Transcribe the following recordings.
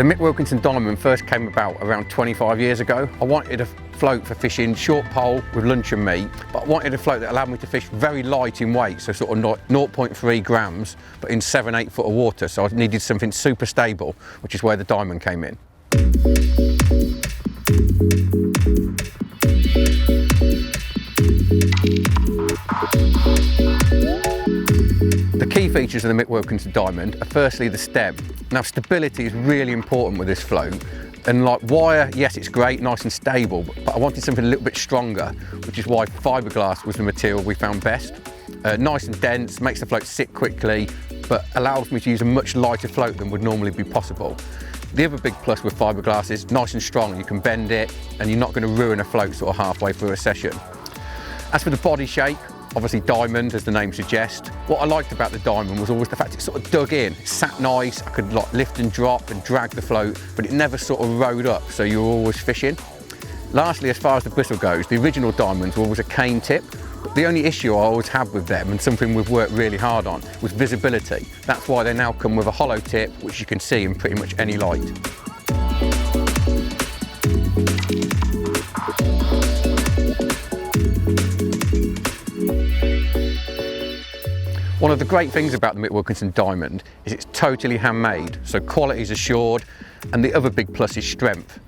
The Mick Wilkinson Diamond first came about around 25 years ago. I wanted a float for fishing short pole with luncheon meat, but I wanted a float that allowed me to fish very light in weight, so sort of 0.3 grams, but in 7-8 foot of water. So I needed something super stable, which is where the Diamond came in. The key features of the Mick Wilkinson Diamond are firstly the stem. Now stability is really important with this float, and like wire, yes it's great, nice and stable, but I wanted something a little bit stronger, which is why fiberglass was the material we found best. Nice and dense, makes the float sit quickly, but allows me to use a much lighter float than would normally be possible. The other big plus with fiberglass is nice and strong, you can bend it and you're not going to ruin a float sort of halfway through a session. As for the body shape, obviously Diamond, as the name suggests. What I liked about the Diamond was always the fact it sort of dug in. It sat nice, I could like lift and drop and drag the float, but it never sort of rode up, so you were always fishing. Lastly, as far as the bristle goes, the original Diamonds were always a cane tip. But the only issue I always had with them, and something we've worked really hard on, was visibility. That's why they now come with a hollow tip, which you can see in pretty much any light. One of the great things about the Mick Wilkinson Diamond is it's totally handmade, so quality is assured, and the other big plus is strength.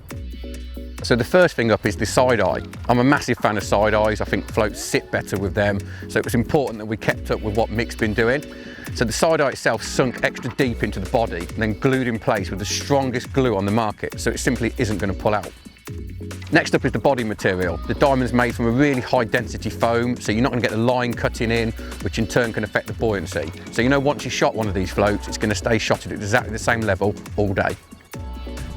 So the first thing up is the side eye. I'm a massive fan of side eyes, I think floats sit better with them, so it was important that we kept up with what Mick's been doing. So the side eye itself sunk extra deep into the body and then glued in place with the strongest glue on the market, so it simply isn't going to pull out. Next up is the body material. The Diamond's made from a really high density foam, so you're not going to get the line cutting in, which in turn can affect the buoyancy. So you know once you shot one of these floats, it's going to stay shot at exactly the same level all day.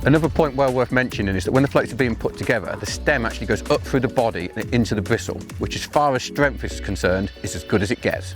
Another point well worth mentioning is that when the floats are being put together, the stem actually goes up through the body and into the bristle, which as far as strength is concerned, is as good as it gets.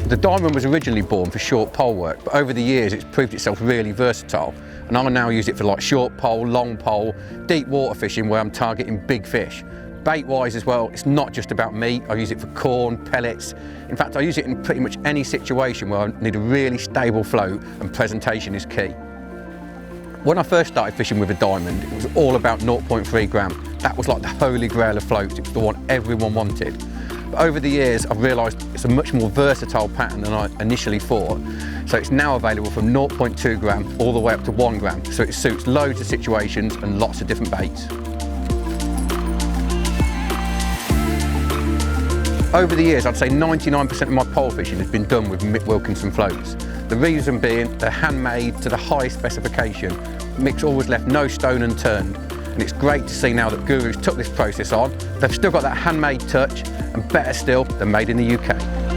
The Diamond was originally born for short pole work, but over the years it's proved itself really versatile, and I now use it for like short pole, long pole, deep water fishing where I'm targeting big fish. Bait wise as well, it's not just about meat. I use it for corn, pellets. In fact, I use it in pretty much any situation where I need a really stable float and presentation is key. When I first started fishing with a Diamond, it was all about 0.3 gram. That was like the holy grail of floats. It was the one everyone wanted. But over the years, I've realised it's a much more versatile pattern than I initially thought. So it's now available from 0.2 gram all the way up to 1 gram. So it suits loads of situations and lots of different baits. Over the years, I'd say 99% of my pole fishing has been done with Mick Wilkinson floats. The reason being, they're handmade to the highest specification. Mick's always left no stone unturned. And it's great to see now that Guru's took this process on. They've still got that handmade touch, and better still, they're made in the UK.